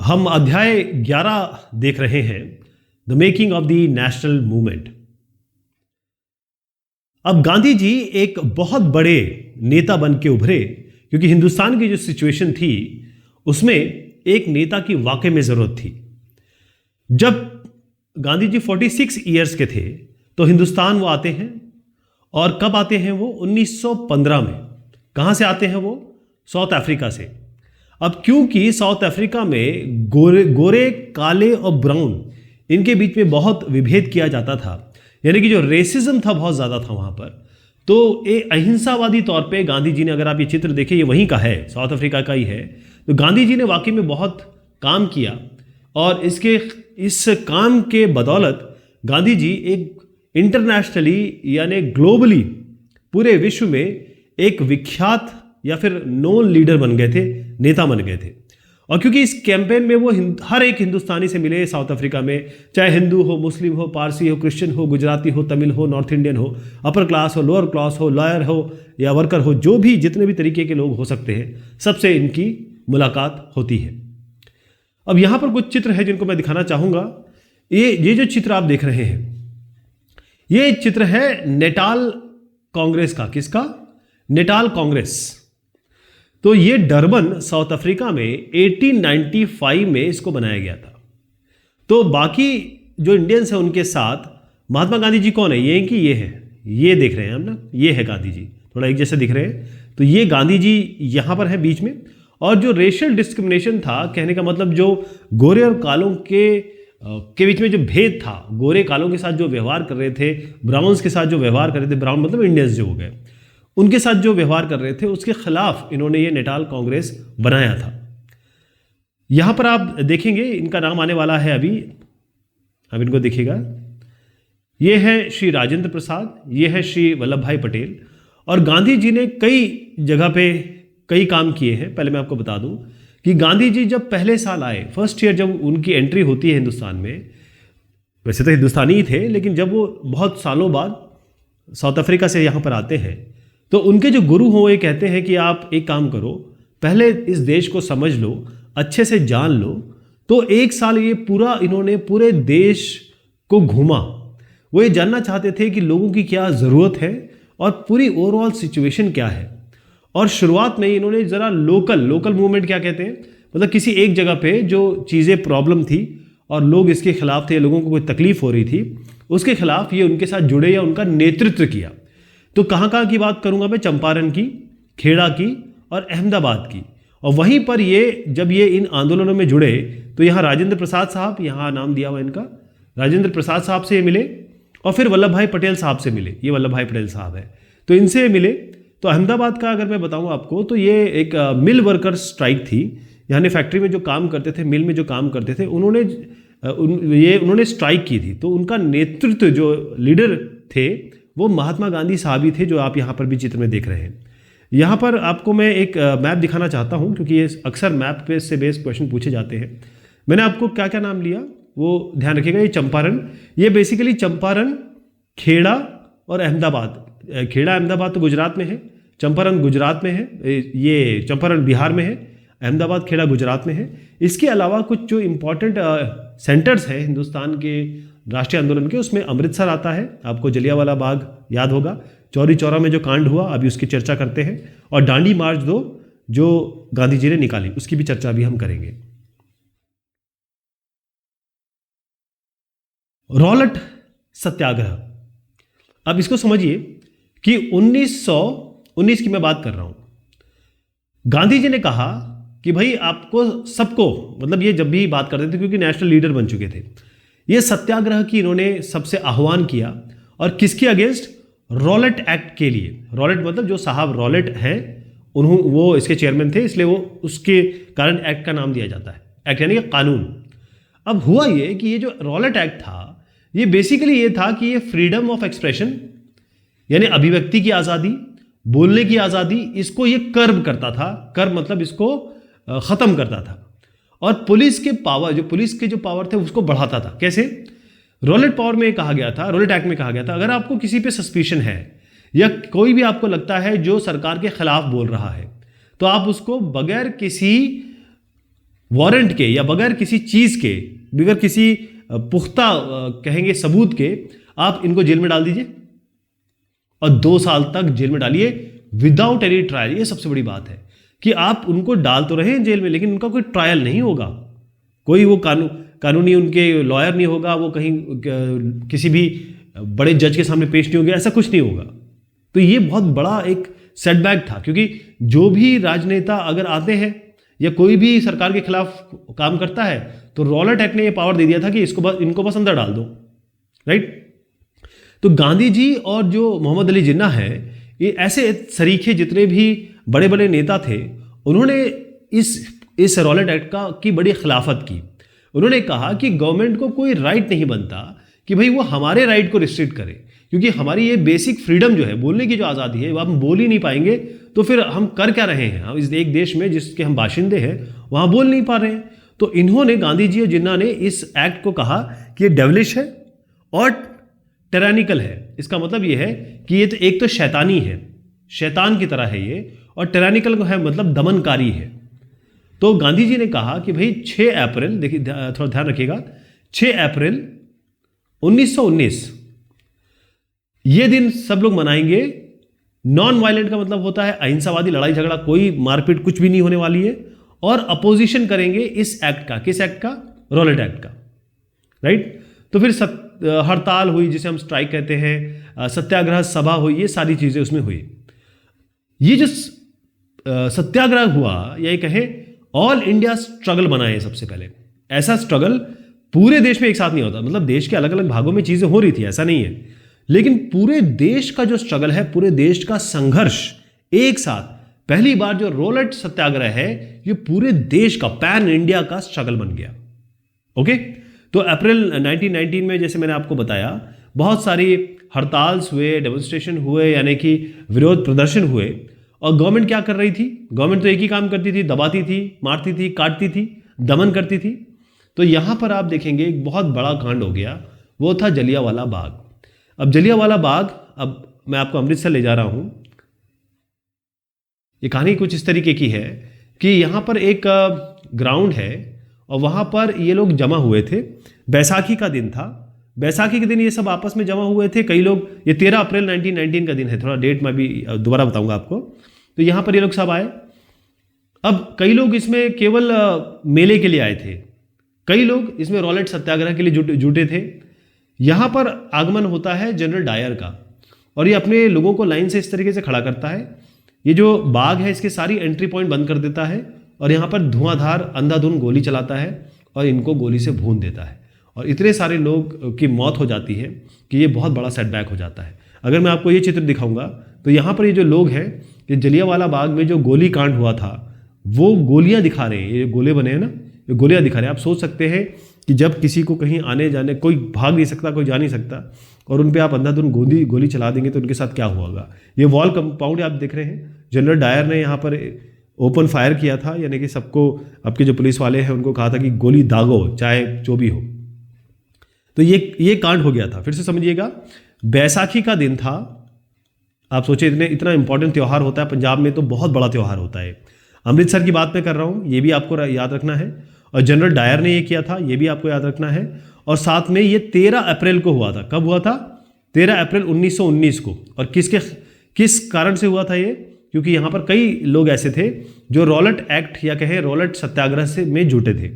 हम अध्याय 11 देख रहे हैं, the making of the national movement. अब गांधी जी एक बहुत बड़े नेता बन के उभरे, क्योंकि हिंदुस्तान की जो सिचुएशन थी उसमें एक नेता की वाकई में जरूरत थी। जब गांधी जी 46 ईयर्स के थे तो हिंदुस्तान वो आते हैं, और कब आते हैं वो? 1915 में। कहां से आते हैं वो? साउथ अफ्रीका से। अब क्योंकि साउथ अफ्रीका में गोरे काले और ब्राउन, इनके बीच में बहुत विभेद किया जाता था, यानी कि जो रेसिज्म था बहुत ज़्यादा था वहाँ पर। तो ये अहिंसावादी तौर पे गांधी जी ने, अगर आप ये चित्र देखें, ये वहीं का है, साउथ अफ्रीका का ही है। तो गांधी जी ने वाकई में बहुत काम किया, और इस काम के बदौलत गांधी जी एक इंटरनेशनली यानी ग्लोबली पूरे विश्व में एक विख्यात या फिर नोन लीडर बन गए थे, नेता बन गए थे। और क्योंकि इस कैंपेन में वो हर एक हिंदुस्तानी से मिले साउथ अफ्रीका में, चाहे हिंदू हो, मुस्लिम हो, पारसी हो, क्रिश्चियन हो, गुजराती हो, तमिल हो, नॉर्थ इंडियन हो, अपर क्लास हो, लोअर क्लास हो, लॉयर हो या वर्कर हो, जो भी जितने भी तरीके के लोग हो सकते हैं, सबसे इनकी मुलाकात होती है। अब यहाँ पर कुछ चित्र है जिनको मैं दिखाना चाहूँगा। ये जो चित्र आप देख रहे हैं, ये चित्र है नेटाल कांग्रेस का। किसका? Natal Congress. तो ये डरबन साउथ अफ्रीका में 1895 में इसको बनाया गया था। तो बाकी जो इंडियंस हैं उनके साथ महात्मा गांधी जी कौन है? ये कि ये है, ये देख रहे हैं हम ना, ये है गांधी जी, थोड़ा एक जैसे दिख रहे हैं। तो ये गांधी जी यहाँ पर है बीच में। और जो रेशियल डिस्क्रिमिनेशन था, कहने का मतलब जो गोरे और कालों के बीच में जो भेद था, गोरे कालों के साथ जो व्यवहार कर रहे थे, ब्राउन्स के साथ जो व्यवहार कर रहे थे, ब्राउन मतलब इंडियंस जो हो गए, उनके साथ जो व्यवहार कर रहे थे, उसके खिलाफ इन्होंने ये नेटाल कांग्रेस बनाया था। यहां पर आप देखेंगे, इनका नाम आने वाला है अभी, अब इनको देखिएगा। ये है श्री राजेंद्र प्रसाद, ये है श्री वल्लभ भाई पटेल। और गांधी जी ने कई जगह पे कई काम किए हैं। पहले मैं आपको बता दूं कि गांधी जी जब पहले साल आए, फर्स्ट ईयर जब उनकी एंट्री होती है हिंदुस्तान में, वैसे तो हिंदुस्तानी ही थे, लेकिन जब वो बहुत सालों बाद साउथ अफ्रीका से यहाँ पर आते हैं, तो उनके जो गुरु हो, ये कहते हैं कि आप एक काम करो, पहले इस देश को समझ लो, अच्छे से जान लो। तो एक साल ये इन्होंने पूरे देश को घूमा। वो ये जानना चाहते थे कि लोगों की क्या ज़रूरत है और पूरी ओवरऑल सिचुएशन क्या है। और शुरुआत में इन्होंने ज़रा लोकल मूवमेंट क्या कहते हैं, मतलब किसी एक जगह पे जो चीज़ें प्रॉब्लम थी और लोग इसके खिलाफ थे, लोगों को कोई तकलीफ हो रही थी, उसके खिलाफ ये उनके साथ जुड़े या उनका नेतृत्व किया। तो कहाँ कहाँ की बात करूँगा मैं? चंपारण की, खेड़ा की और अहमदाबाद की। और वहीं पर जब ये इन आंदोलनों में जुड़े, तो यहाँ राजेंद्र प्रसाद साहब, यहाँ नाम दिया हुआ इनका, राजेंद्र प्रसाद साहब से मिले, और फिर वल्लभ भाई पटेल साहब से मिले। ये वल्लभ भाई पटेल साहब है, तो इनसे मिले। तो अहमदाबाद का अगर मैं बताऊँ आपको, तो ये एक मिल वर्कर स्ट्राइक थी। यानी फैक्ट्री में जो काम करते थे, मिल में जो काम करते थे, उन्होंने स्ट्राइक की थी। तो उनका नेतृत्व जो लीडर थे वो महात्मा गांधी साहब ही थे, जो आप यहाँ पर भी चित्र में देख रहे हैं। यहाँ पर आपको मैं एक मैप दिखाना चाहता हूँ, क्योंकि ये अक्सर मैप पे से बेस्ड क्वेश्चन पूछे जाते हैं। मैंने आपको क्या क्या नाम लिया वो ध्यान रखिएगा। ये चंपारण, ये बेसिकली चंपारण, खेड़ा और अहमदाबाद। खेड़ा अहमदाबाद तो गुजरात में है, चंपारण गुजरात में है, ये चंपारण बिहार में है, अहमदाबाद खेड़ा गुजरात में है। इसके अलावा कुछ जो इम्पोर्टेंट सेंटर्स हैं हिंदुस्तान के राष्ट्रीय आंदोलन के, उसमें अमृतसर आता है, आपको जलियांवाला बाग याद होगा, चौरी चौरा में जो कांड हुआ, अभी उसकी चर्चा करते हैं। और दांडी मार्च 2 जो गांधी जी ने निकाली, उसकी भी चर्चा भी हम करेंगे। रॉलेट सत्याग्रह, अब इसको समझिए कि 1919 की मैं बात कर रहा हूं। गांधी जी ने कहा कि भाई आपको सबको, मतलब ये जब भी बात करते थे, क्योंकि नेशनल लीडर बन चुके थे, ये सत्याग्रह की इन्होंने सबसे आह्वान किया। और किसके अगेंस्ट? रॉलेट एक्ट के लिए। रॉलेट मतलब जो साहब रॉलेट हैं, वो इसके चेयरमैन थे, इसलिए वो उसके कारण एक्ट का नाम दिया जाता है। एक्ट यानी कि कानून। अब हुआ ये कि ये जो रॉलेट एक्ट था, ये बेसिकली ये था कि ये फ्रीडम ऑफ एक्सप्रेशन यानी अभिव्यक्ति की आज़ादी, बोलने की आज़ादी, इसको ये कर्ब करता था। कर्ब मतलब इसको ख़त्म करता था। और पुलिस के पावर, जो पुलिस के जो पावर थे उसको बढ़ाता था। कैसे? रॉलेट पावर में कहा गया था, रॉलेट एक्ट में कहा गया था, अगर आपको किसी पे सस्पिशन है या कोई भी आपको लगता है जो सरकार के खिलाफ बोल रहा है, तो आप उसको बगैर किसी वारंट के या बगैर किसी चीज के, बगैर किसी पुख्ता कहेंगे सबूत के आप इनको जेल में डाल दीजिए और 2 साल तक जेल में डालिए विदाउट एनी ट्रायल। ये सबसे बड़ी बात है कि आप उनको डाल तो रहे हैं जेल में, लेकिन उनका कोई ट्रायल नहीं होगा, कोई वो कानूनी उनके लॉयर नहीं होगा, वो कहीं किसी भी बड़े जज के सामने पेश नहीं होंगे, ऐसा कुछ नहीं होगा। तो ये बहुत बड़ा एक सेटबैक था, क्योंकि जो भी राजनेता अगर आते हैं या कोई भी सरकार के खिलाफ काम करता है तो रॉलेट एक्ट ने ये पावर दे दिया था कि इनको बस अंदर डाल दो, राइट। तो गांधी जी और जो मोहम्मद अली जिन्ना है, ये ऐसे सरीखे जितने भी बड़े बड़े नेता थे, उन्होंने इस रॉलेट एक्ट की बड़ी खिलाफत की। उन्होंने कहा कि गवर्नमेंट को कोई राइट नहीं बनता कि भाई वो हमारे राइट को रिस्ट्रिक्ट करे, क्योंकि हमारी ये बेसिक फ्रीडम जो है, बोलने की जो आज़ादी है, वो हम बोल ही नहीं पाएंगे तो फिर हम कर क्या रहे हैं। हम इस एक देश में जिसके हम बाशिंदे हैं वहाँ बोल नहीं पा रहे हैं। तो इन्होंने, गांधी जी और जिन्ना ने, इस एक्ट को कहा कि ये डेविलिश है और टेरानिकल है। इसका मतलब ये है कि ये तो एक तो शैतानी है, शैतान की तरह है ये, और टेरानिकल को है मतलब दमनकारी है। तो गांधी जी ने कहा कि भाई 6 अप्रैल, देखिए थोड़ा ध्यान रखिएगा, 6 अप्रैल 1919 ये दिन सब लोग मनाएंगे। नॉन वायलेंट का मतलब होता है अहिंसावादी, लड़ाई झगड़ा, कोई मारपीट कुछ भी नहीं होने वाली है, और अपोजिशन करेंगे इस एक्ट का। किस एक्ट का? रॉलेट एक्ट का, राइट। तो फिर हड़ताल हुई, जिसे हम स्ट्राइक कहते हैं, सत्याग्रह सभा हुई, ये सारी चीजें उसमें हुई। ये जो सत्याग्रह हुआ, या ये कहें ऑल इंडिया स्ट्रगल बना है सबसे पहले। ऐसा स्ट्रगल पूरे देश में एक साथ नहीं होता, मतलब देश के अलग अलग भागों में चीजें हो रही थी, ऐसा नहीं है, लेकिन पूरे देश का जो स्ट्रगल है, पूरे देश का संघर्ष एक साथ, पहली बार जो रॉलेट सत्याग्रह है, ये पूरे देश का, पैन इंडिया का स्ट्रगल बन गया। ओके। तो अप्रैल 1919 में, जैसे मैंने आपको बताया, बहुत सारी हड़ताल्स हुए, डेमोन्स्ट्रेशन हुए, यानी कि विरोध प्रदर्शन हुए। और गवर्नमेंट क्या कर रही थी? गवर्नमेंट तो एक ही काम करती थी, दबाती थी, मारती थी, काटती थी, दमन करती थी। तो यहां पर आप देखेंगे एक बहुत बड़ा कांड हो गया, वो था जलियांवाला बाग। अब जलियांवाला बाग, अब मैं आपको अमृतसर ले जा रहा हूं। ये कहानी कुछ इस तरीके की है कि यहां पर एक ग्राउंड है और वहां पर ये लोग जमा हुए थे। बैसाखी का दिन था। बैसाखी के दिन ये सब आपस में जमा हुए थे कई लोग। ये 13 अप्रैल 1919 का दिन है, थोड़ा डेट मैं भी दोबारा बताऊंगा आपको। तो यहां पर ये लोग सब आए। अब कई लोग इसमें केवल मेले के लिए आए थे, कई लोग इसमें रॉलेट सत्याग्रह के लिए जुटे थे। यहां पर आगमन होता है जनरल डायर का, और ये अपने लोगों को लाइन से इस तरीके से खड़ा करता है। ये जो बाग है, इसके सारी एंट्री पॉइंट बंद कर देता है, और यहाँ पर धुआंधार अंधाधुंध गोली चलाता है और इनको गोली से भून देता है, और इतने सारे लोग की मौत हो जाती है कि ये बहुत बड़ा सेटबैक हो जाता है। अगर मैं आपको ये चित्र दिखाऊंगा तो यहाँ पर ये जो लोग हैं, ये जलियांवाला बाग में जो गोली कांड हुआ था, वो गोलियां दिखा रहे हैं। ये गोले बने हैं ना, ये गोलियां दिखा रहे हैं। आप सोच सकते हैं कि जब किसी को कहीं आने जाने, कोई भाग नहीं सकता, कोई जा नहीं सकता, और उन पे आप अंधाधुंध गोली चला देंगे तो उनके साथ क्या होगा। ये वॉल कंपाउंड आप देख रहे हैं, जनरल डायर ने यहाँ पर ओपन फायर किया था, यानी कि सबको, आपके जो पुलिस वाले हैं उनको कहा था कि गोली दागो, चाहे जो भी हो। तो ये कांड हो गया था। फिर से समझिएगा, बैसाखी का दिन था। आप सोचे इतना इंपॉर्टेंट त्यौहार होता है पंजाब में, तो बहुत बड़ा त्यौहार होता है। अमृतसर की बात मैं कर रहा हूँ, ये भी आपको याद रखना है। और जनरल डायर ने ये किया था, ये भी आपको याद रखना है। और साथ में ये 13 अप्रैल को हुआ था। कब हुआ था? 13 अप्रैल 1919 को। और किस कारण से हुआ था ये? क्योंकि यहाँ पर कई लोग ऐसे थे जो रॉलेट एक्ट या कहें रॉलेट सत्याग्रह से में जुटे थे।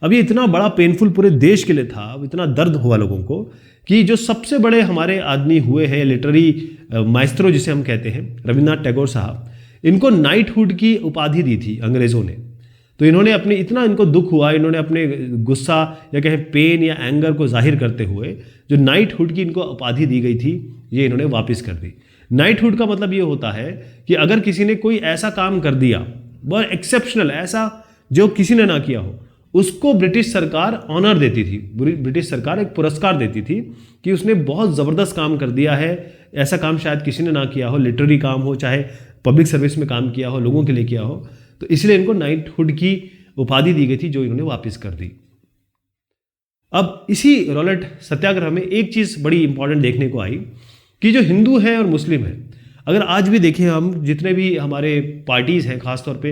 अब ये इतना बड़ा पेनफुल पूरे देश के लिए था, इतना दर्द हुआ लोगों को, कि जो सबसे बड़े हमारे आदमी हुए हैं, लिटरेरी माइस्ट्रो जिसे हम कहते हैं, रविन्द्रनाथ टैगोर साहब, इनको नाइटहुड की उपाधि दी थी अंग्रेज़ों ने। तो इन्होंने अपने, इतना इनको दुख हुआ, इन्होंने अपने गुस्सा या कहें पेन या एंगर को जाहिर करते हुए जो नाइटहुड की इनको उपाधि दी गई थी, ये इन्होंने वापस कर दी। नाइटहुड का मतलब ये होता है कि अगर किसी ने कोई ऐसा काम कर दिया, बहुत एक्सेप्शनल, ऐसा जो किसी ने ना किया हो, उसको ब्रिटिश सरकार ऑनर देती थी। ब्रिटिश सरकार एक पुरस्कार देती थी कि उसने बहुत ज़बरदस्त काम कर दिया है, ऐसा काम शायद किसी ने ना किया हो, लिटरेरी काम हो, चाहे पब्लिक सर्विस में काम किया हो, लोगों के लिए किया हो। तो इसलिए इनको नाइटहुड की उपाधि दी गई थी, जो इन्होंने वापस कर दी। अब इसी रॉलेट सत्याग्रह में एक चीज़ बड़ी इंपॉर्टेंट देखने को आई कि जो हिंदू हैं और मुस्लिम हैं, अगर आज भी देखें हम, जितने भी हमारे पार्टीज़ हैं, ख़ासतौर पे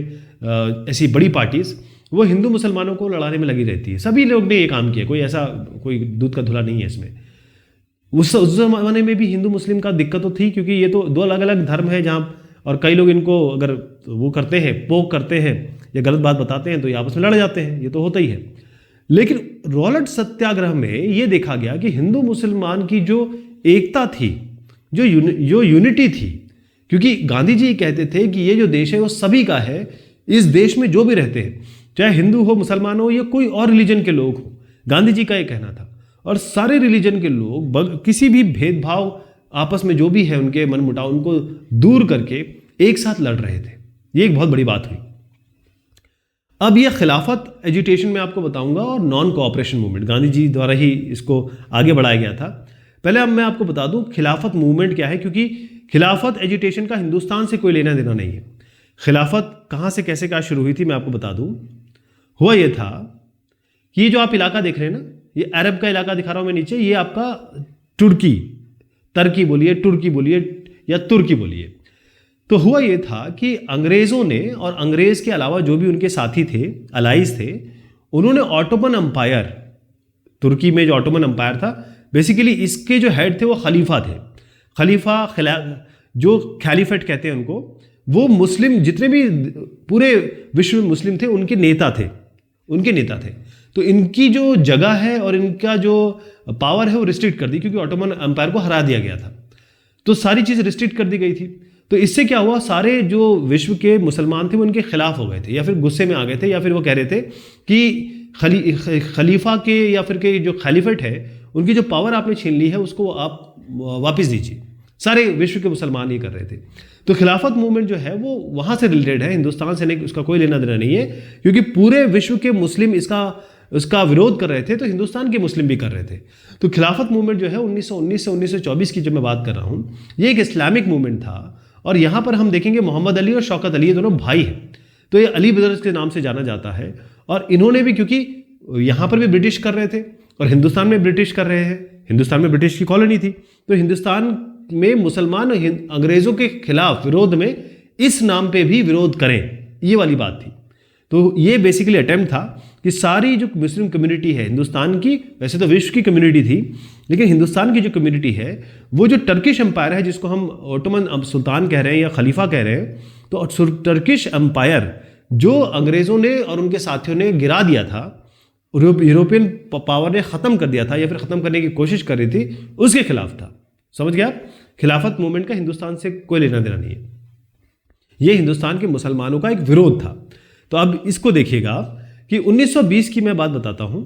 ऐसी बड़ी पार्टीज़, वो हिंदू मुसलमानों को लड़ाने में लगी रहती है। सभी लोग ने ये काम किया, कोई ऐसा कोई दूध का धुला नहीं है इसमें। उस जमाने में भी हिंदू मुस्लिम का दिक्कत तो थी, क्योंकि ये तो दो अलग अलग धर्म है जहाँ, और कई लोग इनको अगर वो करते हैं, पोक करते हैं या गलत बात बताते हैं तो ये आपस में लड़ जाते हैं, ये तो होता ही है। लेकिन रॉलेट सत्याग्रह में ये देखा गया कि हिंदू मुसलमान की जो एकता थी, जो यूनिटी थी, क्योंकि गांधी जी कहते थे कि ये जो देश है वो सभी का है, इस देश में जो भी रहते हैं, चाहे हिंदू हो, मुसलमान हो या कोई और रिलीजन के लोग हो, गांधी जी का ये कहना था। और सारे रिलीजन के लोग किसी भी भेदभाव आपस में जो भी है उनके मन मुटाव, उनको दूर करके एक साथ लड़ रहे थे। ये एक बहुत बड़ी बात हुई। अब ये खिलाफत एजिटेशन में आपको बताऊंगा, और non cooperation movement Gandhi ji द्वारा ही इसको आगे बढ़ाया गया था। पहले अब मैं आपको बता दूं खिलाफत मूवमेंट क्या है, क्योंकि खिलाफत एजिटेशन का हिंदुस्तान से कोई लेना देना नहीं है। खिलाफत कहां से कैसे क्या शुरू हुई थी मैं आपको बता दूं। हुआ यह था कि ये जो आप इलाका देख रहे हैं ना, ये अरब का इलाका दिखा रहा हूं मैं नीचे, ये आपका तुर्की बोलिए, तुर्की बोलिए या तुर्की बोलिए। तो हुआ यह था कि अंग्रेजों ने, और अंग्रेज के अलावा जो भी उनके साथी थे, अलाइज थे, उन्होंने ऑटोमन अंपायर, तुर्की में जो ऑटोमन अंपायर था, बेसिकली इसके जो हेड थे वो खलीफा थे। जो खैलिफेट कहते हैं उनको, वो मुस्लिम जितने भी पूरे विश्व में मुस्लिम थे उनके नेता थे। तो इनकी जो जगह है और इनका जो पावर है वो रिस्ट्रिक्ट कर दी, क्योंकि ऑटोमन अंपायर को हरा दिया गया था, तो सारी चीज़ रिस्ट्रिक्ट कर दी गई थी। तो इससे क्या हुआ, सारे जो विश्व के मुसलमान थे वो उनके खिलाफ हो गए थे, या फिर गुस्से में आ गए थे, या फिर वो कह रहे थे कि खलीफा के या फिर के जो खलीफेट है उनकी जो पावर आपने छीन ली है उसको आप वापस दीजिए। सारे विश्व के मुसलमान ये कर रहे थे। तो खिलाफत मूवमेंट जो है वो वहाँ से रिलेटेड है, हिंदुस्तान से नहीं, उसका कोई लेना देना नहीं है, क्योंकि पूरे विश्व के मुस्लिम इसका विरोध कर रहे थे, तो हिंदुस्तान के मुस्लिम भी कर रहे थे। तो खिलाफत मूवमेंट जो है 1919 से 1924 की जो मैं बात कर रहा हूँ, ये एक इस्लामिक मूवमेंट था। और यहाँ पर हम देखेंगे मोहम्मद अली और शौकत अली, ये दोनों भाई हैं, तो ये अली ब्रदर्स के नाम से जाना जाता है। और इन्होंने भी, क्योंकि यहाँ पर भी ब्रिटिश कर रहे थे और हिंदुस्तान में ब्रिटिश कर रहे हैं, हिंदुस्तान में ब्रिटिश की कॉलोनी थी, तो हिंदुस्तान में मुसलमान अंग्रेजों के खिलाफ विरोध में इस नाम पे भी विरोध करें, ये वाली बात थी। तो ये बेसिकली अटेम्प्ट था कि सारी जो मुस्लिम कम्युनिटी है हिंदुस्तान की, वैसे तो विश्व की कम्युनिटी थी, लेकिन हिंदुस्तान की जो कम्युनिटी है, वो जो टर्किश एम्पायर है, जिसको हम ओटोमन सुल्तान कह रहे हैं या खलीफा कह रहे हैं, तो टर्किश एम्पायर जो अंग्रेजों ने और उनके साथियों ने गिरा दिया था, यूरोपियन पावर ने ख़त्म कर दिया था या फिर ख़त्म करने की कोशिश कर रही थी, उसके खिलाफ था। समझ गया? खिलाफत मूवमेंट का हिंदुस्तान से कोई लेना देना नहीं है, ये हिंदुस्तान के मुसलमानों का एक विरोध था। तो अब इसको देखिएगा कि 1920 की मैं बात बताता हूं,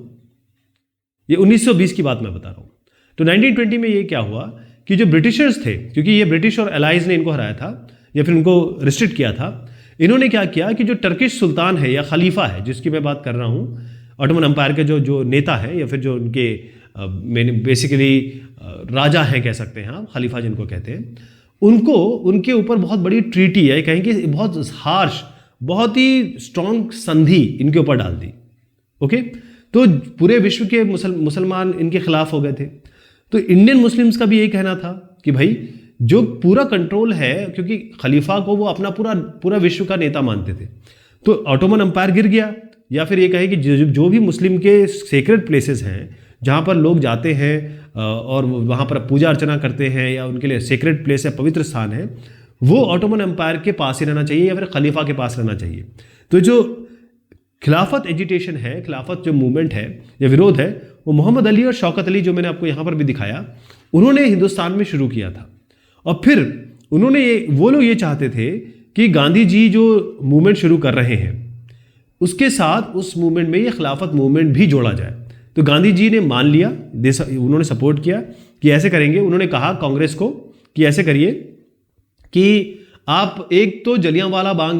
ये 1920 की बात मैं बता रहा हूं। तो 1920 में ये क्या हुआ कि जो ब्रिटिशर्स थे, क्योंकि ये ब्रिटिश और अलाइज ने इनको हराया था या फिर उनको रिस्ट्रिक्ट किया था, इन्होंने क्या किया कि जो टर्किश सुल्तान है या खलीफा है, जिसकी मैं बात कर रहा हूं, ऑटोमन एम्पायर के जो नेता है या फिर जो उनके बेसिकली राजा हैं कह सकते हैं आप, खलीफा जिनको कहते हैं, उनको उनके ऊपर बहुत बड़ी ट्रीटी है, कहें कि बहुत हार्श, बहुत ही स्ट्रॉन्ग संधि इनके ऊपर डाल दी। ओके, तो पूरे विश्व के मुसलमान इनके खिलाफ हो गए थे। तो इंडियन मुस्लिम्स का भी यही कहना था कि भाई जो पूरा कंट्रोल है, क्योंकि खलीफा को वो अपना पूरा विश्व का नेता मानते थे, तो ऑटोमन एम्पायर गिर गया, या फिर ये कहे कि जो भी मुस्लिम के सेक्रेड प्लेसेस हैं जहाँ पर लोग जाते हैं और वहाँ पर पूजा अर्चना करते हैं या उनके लिए सेक्रेड प्लेस है, पवित्र स्थान है, वो ऑटोमन एम्पायर के पास ही रहना चाहिए या फिर खलीफा के पास रहना चाहिए। तो जो खिलाफत एजिटेशन है, खिलाफत जो मूवमेंट है या विरोध है, वो मोहम्मद अली और शौकत अली, जो मैंने आपको यहाँ पर भी दिखाया, उन्होंने हिंदुस्तान में शुरू किया था। और फिर वो लोग ये चाहते थे कि गांधी जी जो मूवमेंट शुरू कर रहे हैं उसके साथ उस मूवमेंट में ये खिलाफत मूवमेंट भी जोड़ा जाए। तो गांधी जी ने मान लिया, उन्होंने सपोर्ट किया कि ऐसे करेंगे। उन्होंने कहा कांग्रेस को कि ऐसे करिए कि आप एक तो जलियांवाला बाग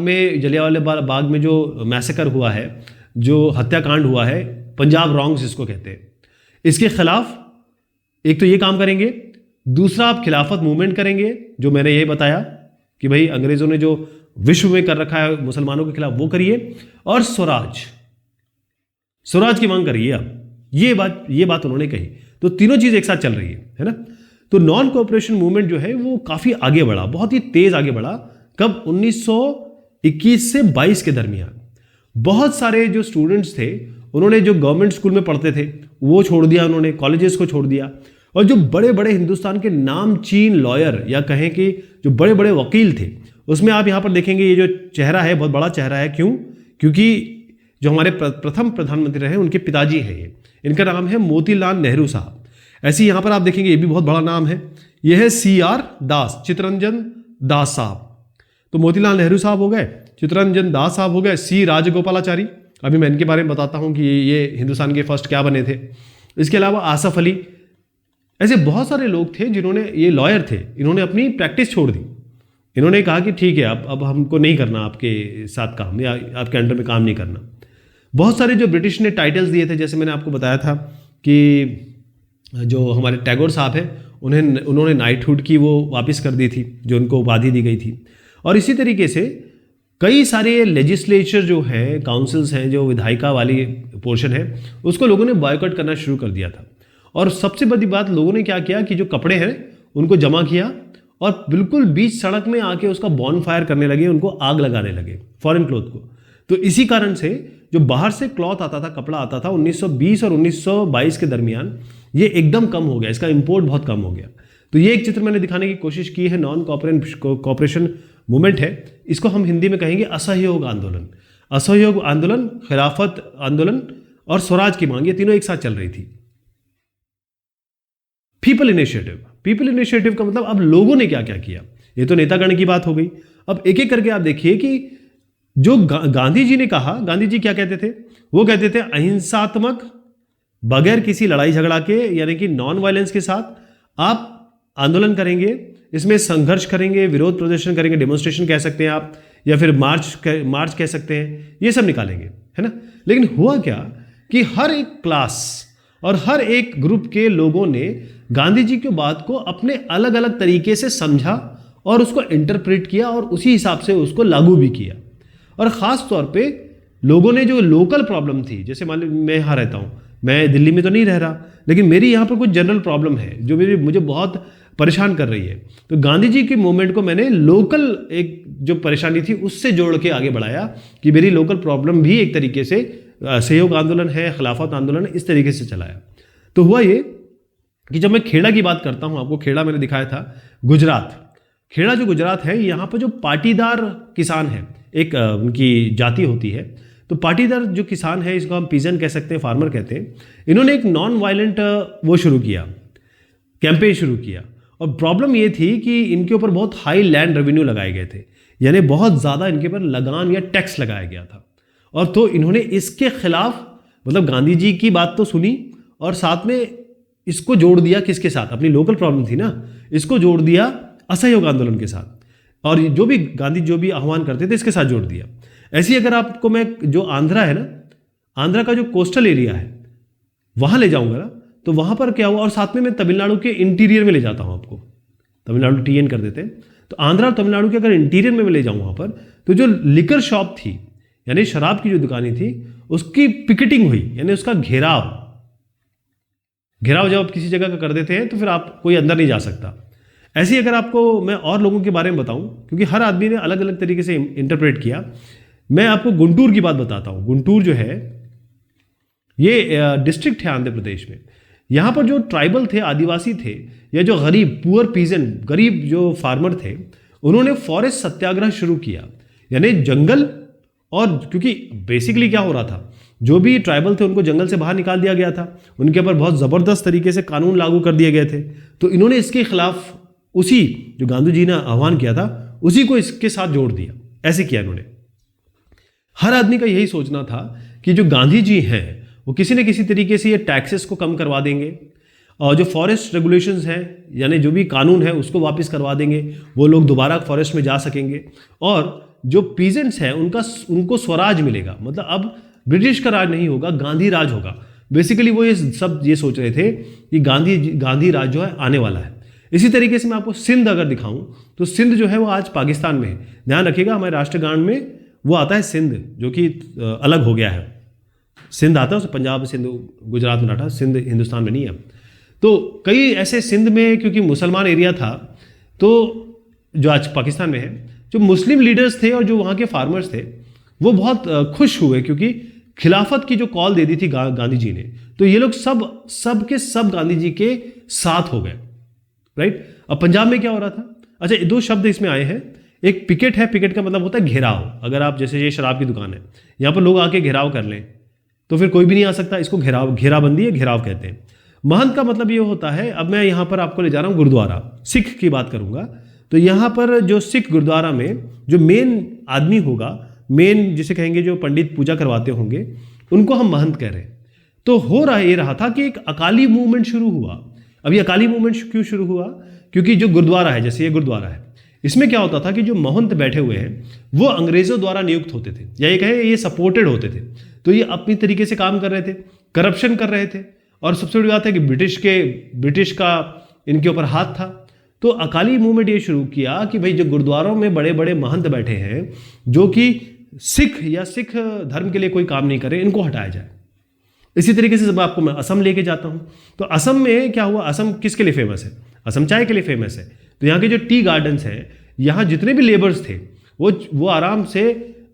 में जो मैसेकर हुआ है, जो हत्याकांड हुआ है, पंजाब रॉन्ग्स जिसको कहते हैं, इसके खिलाफ एक तो ये काम करेंगे, दूसरा आप खिलाफत मूवमेंट करेंगे, जो मैंने ये बताया कि भाई अंग्रेजों ने जो विश्व में कर रखा है मुसलमानों के खिलाफ, वो करिए, और स्वराज की मांग करिए आप। ये बात उन्होंने कही। तो तीनों चीज एक साथ चल रही है ना। तो नॉन कोऑपरेशन मूवमेंट जो है वो काफी आगे बढ़ा, बहुत ही तेज आगे बढ़ा। कब? 1921 से 22 के दरमियान। बहुत सारे जो स्टूडेंट्स थे उन्होंने जो गवर्नमेंट स्कूल में पढ़ते थे वो छोड़ दिया, उन्होंने कॉलेजेस को छोड़ दिया, और जो बड़े बड़े हिंदुस्तान के नामचीन लॉयर या कहें कि जो बड़े बड़े वकील थे, उसमें आप यहाँ पर देखेंगे ये जो चेहरा है बहुत बड़ा चेहरा है। क्यों? क्योंकि जो हमारे प्रथम प्रधानमंत्री रहे उनके पिताजी हैं ये, इनका नाम है मोतीलाल नेहरू साहब। ऐसे यहाँ पर आप देखेंगे ये भी बहुत बड़ा नाम है, ये है CR दास, चित्तरंजन दास साहब। तो मोतीलाल नेहरू साहब हो गए, चित्तरंजन दास साहब हो गए, C राजगोपालाचारी, अभी मैं इनके बारे में बताता हूँ कि ये हिंदुस्तान के फर्स्ट क्या बने थे। इसके अलावा आसफ अली, ऐसे बहुत सारे लोग थे जिन्होंने, ये लॉयर थे, इन्होंने अपनी प्रैक्टिस छोड़ दी। इन्होंने कहा कि ठीक है अब हमको नहीं करना आपके साथ काम, या आपके अंडर में काम नहीं करना। बहुत सारे जो ब्रिटिश ने टाइटल्स दिए थे, जैसे मैंने आपको बताया था कि जो हमारे टैगोर साहब हैं उन्होंने नाइटहुड की वो वापस कर दी थी, जो उनको उपाधि दी गई थी। और इसी तरीके से कई सारे लेजिस्लेचर जो है, काउंसिल्स हैं, जो विधायिका वाली पोर्शन है, उसको लोगों ने बॉयकॉट करना शुरू कर दिया था। और सबसे बड़ी बात, लोगों ने क्या किया कि जो कपड़े हैं उनको जमा किया और बिल्कुल बीच सड़क में आके उसका बॉन फायर करने लगे, उनको आग लगाने लगे फॉरेन क्लॉथ को। तो इसी कारण से जो बाहर से क्लॉथ आता था, कपड़ा आता था 1920 और 1922 के दरमियान, ये एकदम कम हो गया, इसका इंपोर्ट बहुत कम हो गया। तो ये एक चित्र मैंने दिखाने की कोशिश की है, नॉन कॉपरेशन मूवमेंट है, इसको हम हिंदी में कहेंगे असहयोग आंदोलन। असहयोग आंदोलन, खिलाफत आंदोलन और स्वराज की मांग, ये तीनों एक साथ चल रही थी। पीपल इनिशिएटिव, पीपल इनिशिएटिव का मतलब अब लोगों ने क्या क्या किया, ये तो नेतागण की बात हो गई। अब एक एक करके आप देखिए कि जो गांधी जी ने कहा, गांधी जी क्या कहते थे? वो कहते थे अहिंसात्मक, बगैर किसी लड़ाई झगड़ा के, यानी कि नॉन वायलेंस के साथ आप आंदोलन करेंगे, इसमें संघर्ष करेंगे, विरोध प्रदर्शन करेंगे, डेमोन्स्ट्रेशन कह सकते हैं आप, या फिर मार्च कह सकते हैं, ये सब निकालेंगे, है ना। लेकिन हुआ क्या कि हर एक क्लास और हर एक ग्रुप के लोगों ने गांधी जी की बात को अपने अलग अलग तरीके से समझा और उसको इंटरप्रेट किया और उसी हिसाब से उसको लागू भी किया। और ख़ास तौर पे लोगों ने जो लोकल प्रॉब्लम थी, जैसे मान लो मैं यहाँ रहता हूँ, मैं दिल्ली में तो नहीं रह रहा, लेकिन मेरी यहाँ पर कुछ जनरल प्रॉब्लम है जो मुझे बहुत परेशान कर रही है। तो गांधी जी के मूवमेंट को मैंने लोकल एक जो परेशानी थी उससे जोड़ के आगे बढ़ाया कि मेरी लोकल प्रॉब्लम भी एक तरीके से सहयोग आंदोलन है, खिलाफत आंदोलन है, इस तरीके से चलाया। तो हुआ ये कि जब मैं खेड़ा की बात करता हूँ, आपको खेड़ा मैंने दिखाया था, गुजरात, खेड़ा जो गुजरात है, यहाँ पर जो पाटीदार किसान है, एक उनकी जाति होती है, तो पाटीदार जो किसान है, इसको हम पीजन कह सकते हैं, फार्मर कहते हैं, इन्होंने एक नॉन वायलेंट वो शुरू किया, कैंपेन शुरू किया। और प्रॉब्लम ये थी कि इनके ऊपर बहुत हाई लैंड रेवेन्यू लगाए गए थे, यानी बहुत ज़्यादा इनके ऊपर लगान या टैक्स लगाया गया था। और तो इन्होंने इसके खिलाफ, मतलब गांधी जी की बात तो सुनी और साथ में इसको जोड़ दिया किसके साथ, अपनी लोकल प्रॉब्लम थी ना, इसको जोड़ दिया असहयोग आंदोलन के साथ, और जो भी गांधी जो भी आह्वान करते थे इसके साथ जोड़ दिया। ऐसी अगर आपको मैं जो आंध्रा है ना, आंध्रा का जो कोस्टल एरिया है वहां ले जाऊंगा ना, तो वहां पर क्या हुआ, और साथ में मैं तमिलनाडु के इंटीरियर में ले जाता हूं आपको, तमिलनाडु TN कर देते हैं, तो आंध्रा और तमिलनाडु के अगर इंटीरियर में मैं ले जाऊं वहां पर, तो जो लिकर शॉप थी, यानी शराब की जो दुकानें थी, उसकी पिकेटिंग हुई, यानी उसका घेराव जब आप किसी जगह का कर देते हैं तो फिर आप कोई अंदर नहीं जा सकता। ऐसे ही अगर आपको मैं और लोगों के बारे में बताऊं, क्योंकि हर आदमी ने अलग अलग तरीके से इंटरप्रेट किया, मैं आपको गुंटूर की बात बताता हूं। गुंटूर जो है ये डिस्ट्रिक्ट है आंध्र प्रदेश में। यहाँ पर जो ट्राइबल थे, आदिवासी थे, या जो गरीब पुअर पीजेंट, गरीब जो फार्मर थे, उन्होंने फॉरेस्ट सत्याग्रह शुरू किया, यानी जंगल, और क्योंकि बेसिकली क्या हो रहा था, जो भी ट्राइबल थे उनको जंगल से बाहर निकाल दिया गया था, उनके ऊपर बहुत ज़बरदस्त तरीके से कानून लागू कर दिए गए थे। तो इन्होंने इसके खिलाफ उसी जो गांधी जी ने आह्वान किया था उसी को इसके साथ जोड़ दिया। ऐसे किया इन्होंने। हर आदमी का यही सोचना था कि जो गांधी जी हैं वो किसी न किसी तरीके से ये टैक्सेस को कम करवा देंगे, और जो फॉरेस्ट रेगुलेशंस हैं, यानी जो भी कानून है उसको वापस करवा देंगे, वो लोग दोबारा फॉरेस्ट में जा सकेंगे, और जो पीजेंट्स हैं उनको स्वराज मिलेगा, मतलब अब ब्रिटिश का राज नहीं होगा, गांधी राज होगा। बेसिकली वो ये सब ये सोच रहे थे कि गांधी राज जो है आने वाला है। इसी तरीके से मैं आपको सिंध अगर दिखाऊं, तो सिंध जो है वो आज पाकिस्तान में है। ध्यान रखिएगा, हमारे राष्ट्रगान में वो आता है सिंध, जो कि अलग हो गया है। सिंध आता है, पंजाब, सिंध गुजरात में आता है, सिंध हिंदुस्तान में नहीं है। तो कई ऐसे सिंध में, क्योंकि मुसलमान एरिया था, तो जो आज पाकिस्तान में है, जो मुस्लिम लीडर्स थे और जो वहाँ के फार्मर्स थे, वो बहुत खुश हुए, क्योंकि खिलाफत की जो कॉल दे दी थी गांधी जी ने, तो ये लोग सब के सब गांधी जी के साथ हो गए, राइट। अब पंजाब में क्या हो रहा था, अच्छा 2 शब्द इसमें आए हैं। एक पिकेट है, पिकेट का मतलब होता है घेराव। अगर आप जैसे ये शराब की दुकान है, यहाँ पर लोग आके घेराव कर लें तो फिर कोई भी नहीं आ सकता, इसको घेराबंदी है, घेराव कहते हैं। महंत का मतलब ये होता है, अब मैं यहाँ पर आपको ले जा रहा हूँ गुरुद्वारा, सिख की बात करूंगा, तो यहाँ पर जो सिख गुरुद्वारा में जो मेन आदमी होगा, मेन जिसे कहेंगे जो पंडित पूजा करवाते होंगे, उनको हम महंत कह रहे हैं। तो हो रहा था कि एक अकाली मूवमेंट शुरू हुआ। अभी अकाली मूवमेंट क्यों शुरू हुआ, क्योंकि जो गुरुद्वारा है, जैसे ये गुरुद्वारा है, इसमें क्या होता था कि जो महंत बैठे हुए हैं वो अंग्रेजों द्वारा नियुक्त होते थे, या ये कहें ये सपोर्टेड होते थे। तो ये अपनी तरीके से काम कर रहे थे, करप्शन कर रहे थे, और सबसे बड़ी बात है कि ब्रिटिश का इनके ऊपर हाथ था। तो अकाली मूवमेंट ये शुरू किया कि भाई जो गुरुद्वारों में बड़े बड़े महंत बैठे हैं जो कि सिख धर्म के लिए कोई काम नहीं करे, इनको हटाया जाए। इसी तरीके से जब आपको मैं असम लेके जाता हूं, तो असम में क्या हुआ, असम किसके लिए फेमस है, असम चाय के लिए फेमस है। तो यहाँ के जो टी गार्डन्स हैं, यहाँ जितने भी लेबर्स थे वो आराम से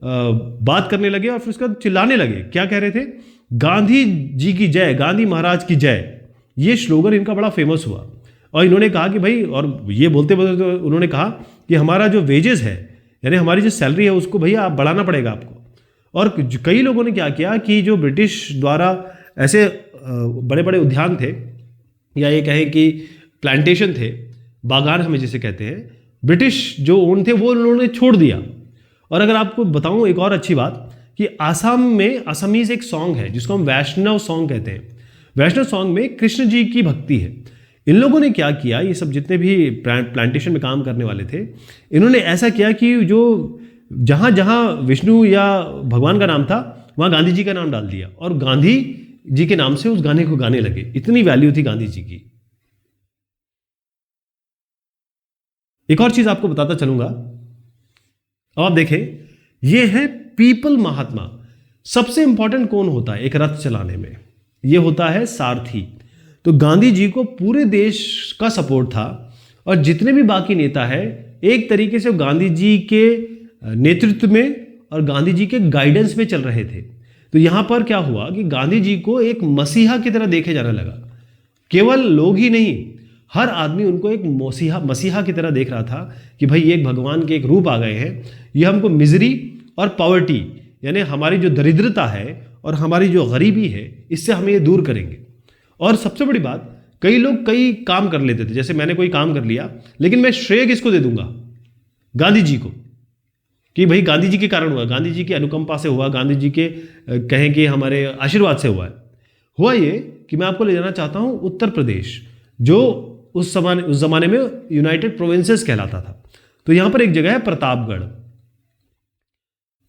बात करने लगे और फिर उसके बाद चिल्लाने लगे। क्या कह रहे थे, गांधी जी की जय, गांधी महाराज की जय, ये स्लोगन इनका बड़ा फेमस हुआ। और इन्होंने कहा कि भाई, और ये बोलते बोलते तो उन्होंने कहा कि हमारा जो वेजेस है, यानी हमारी जो सैलरी है, उसको भैया आप बढ़ाना पड़ेगा आपको। और कई लोगों ने क्या किया कि जो ब्रिटिश द्वारा ऐसे बड़े बड़े उद्यान थे, या ये कहें कि प्लांटेशन थे, बागान हमें जिसे कहते हैं, ब्रिटिश जो ओन थे वो उन्होंने छोड़ दिया। और अगर आपको बताऊं एक और अच्छी बात, कि आसाम में असमीज एक सॉन्ग है जिसको हम वैष्णव सॉन्ग कहते हैं। वैष्णव सॉन्ग में कृष्ण जी की भक्ति है। इन लोगों ने क्या किया, ये सब जितने भी प्लांटेशन में काम करने वाले थे, इन्होंने ऐसा किया कि जो जहां जहां विष्णु या भगवान का नाम था, वहां गांधी जी का नाम डाल दिया, और गांधी जी के नाम से उस गाने को गाने लगे। इतनी वैल्यू थी गांधी जी की। एक और चीज आपको बताता चलूंगा, अब आप देखें, ये है पीपल महात्मा। सबसे इंपॉर्टेंट कौन होता है एक रथ चलाने में, ये होता है सारथी। तो गांधी जी को पूरे देश का सपोर्ट था, और जितने भी बाकी नेता है एक तरीके से गांधी जी के नेतृत्व में और गांधी जी के गाइडेंस में चल रहे थे। तो यहां पर क्या हुआ कि गांधी जी को एक मसीहा की तरह देखे जाने लगा। केवल लोग ही नहीं, हर आदमी उनको एक मसीहा की तरह देख रहा था कि भाई ये एक भगवान के एक रूप आ गए हैं, ये हमको मिजरी और पॉवर्टी, यानी हमारी जो दरिद्रता है और हमारी जो गरीबी है, इससे हमें ये दूर करेंगे। और सबसे बड़ी बात, कई लोग कई काम कर लेते थे, जैसे मैंने कोई काम कर लिया, लेकिन मैं श्रेय किसको दे दूंगा, गांधी जी को, कि भाई गांधी जी के कारण हुआ, गांधी जी की अनुकंपा से हुआ, गांधी जी के कहें कि हमारे आशीर्वाद से हुआ है। हुआ ये कि मैं आपको ले जाना चाहता हूं उत्तर प्रदेश, जो उस जमाने में यूनाइटेड प्रोविंसेस कहलाता था। तो यहां पर एक जगह है प्रतापगढ़।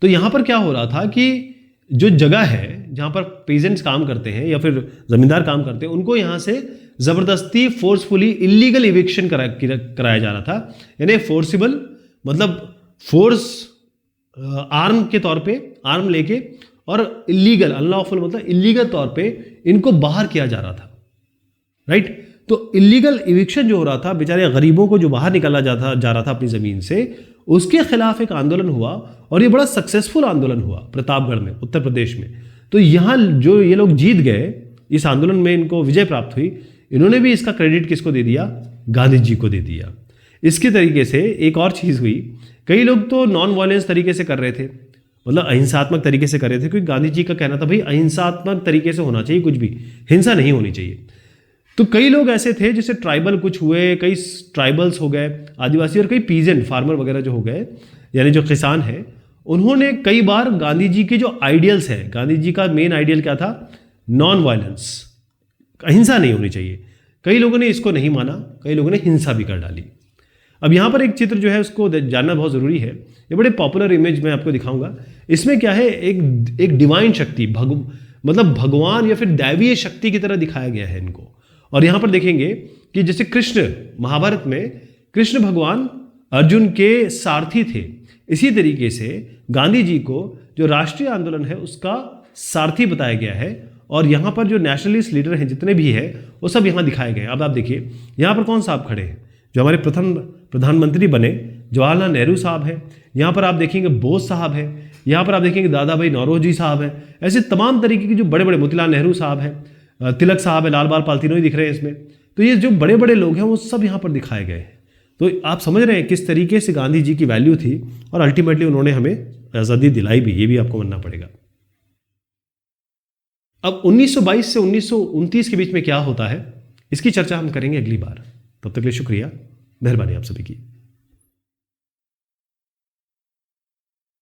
तो यहां पर क्या हो रहा था कि जो जगह है जहां पर पेजेंट्स काम करते हैं या फिर जमींदार काम करते हैं, उनको यहां से जबरदस्ती फोर्सफुली इलीगल इविक्शन कराया जा रहा था। यानी फोर्सिबल मतलब फोर्स, आर्म के तौर पे, आर्म लेके, और इलीगल, अनलॉफुल मतलब इलीगल तौर पे इनको बाहर किया जा रहा था, राइट। तो इलीगल इविक्शन जो हो रहा था, बेचारे गरीबों को जो बाहर निकाला जा रहा था अपनी जमीन से, उसके खिलाफ एक आंदोलन हुआ, और ये बड़ा सक्सेसफुल आंदोलन हुआ प्रतापगढ़ में, उत्तर प्रदेश में। तो यहां जो ये लोग जीत गए, इस आंदोलन में इनको विजय प्राप्त हुई, इन्होंने भी इसका क्रेडिट किसको दे दिया, गांधी जी को दे दिया। इसके तरीके से एक और चीज हुई, कई लोग तो नॉन वायलेंस तरीके से कर रहे थे, मतलब अहिंसात्मक तरीके से कर रहे थे, क्योंकि गांधी जी का कहना था भाई अहिंसात्मक तरीके से होना चाहिए, कुछ भी हिंसा नहीं होनी चाहिए। तो कई लोग ऐसे थे जैसे ट्राइबल कुछ हुए, कई ट्राइबल्स हो गए आदिवासी, और कई पीजेंट फार्मर वगैरह जो हो गए, यानी जो किसान हैं, उन्होंने कई बार गांधी जी के जो आइडियल्स हैं, गांधी जी का मेन आइडियल क्या था, नॉन वायलेंस, अहिंसा नहीं होनी चाहिए, कई लोगों ने इसको नहीं माना, कई लोगों ने हिंसा भी कर डाली। अब यहाँ पर एक चित्र जो है उसको जानना बहुत ज़रूरी है, ये बड़े पॉपुलर इमेज मैं आपको दिखाऊंगा। इसमें क्या है, एक डिवाइन शक्ति, मतलब भगवान या फिर दैवीय शक्ति की तरह दिखाया गया है इनको। और यहाँ पर देखेंगे कि जैसे कृष्ण, महाभारत में कृष्ण भगवान अर्जुन के सारथी थे, इसी तरीके से गांधी जी को जो राष्ट्रीय आंदोलन है उसका सारथी बताया गया है। और यहाँ पर जो नेशनलिस्ट लीडर हैं जितने भी हैं वो सब यहाँ दिखाए गए हैं। अब आप देखिए यहाँ पर कौन साहब खड़े हैं, जो हमारे प्रथम प्रधानमंत्री बने जवाहरलाल नेहरू साहब हैं। यहाँ पर आप देखेंगे बोस साहब हैं, यहाँ पर आप देखेंगे दादा भाई नौरोजी साहब हैं, ऐसे तमाम तरीके के जो बड़े बड़े, मोतीलाल नेहरू साहब हैं, तिलक साहब है, लाल बाल पालतीनों ही दिख रहे हैं इसमें। तो ये जो बड़े बड़े लोग हैं वो सब यहाँ पर दिखाए गए हैं। तो आप समझ रहे हैं किस तरीके से गांधी जी की वैल्यू थी और अल्टीमेटली उन्होंने हमें आज़ादी दिलाई भी, ये भी आपको मानना पड़ेगा। अब 1922 से 1929 के बीच में क्या होता है, इसकी चर्चा हम करेंगे अगली बार। तब तक के लिए शुक्रिया, मेहरबानी आप सभी की।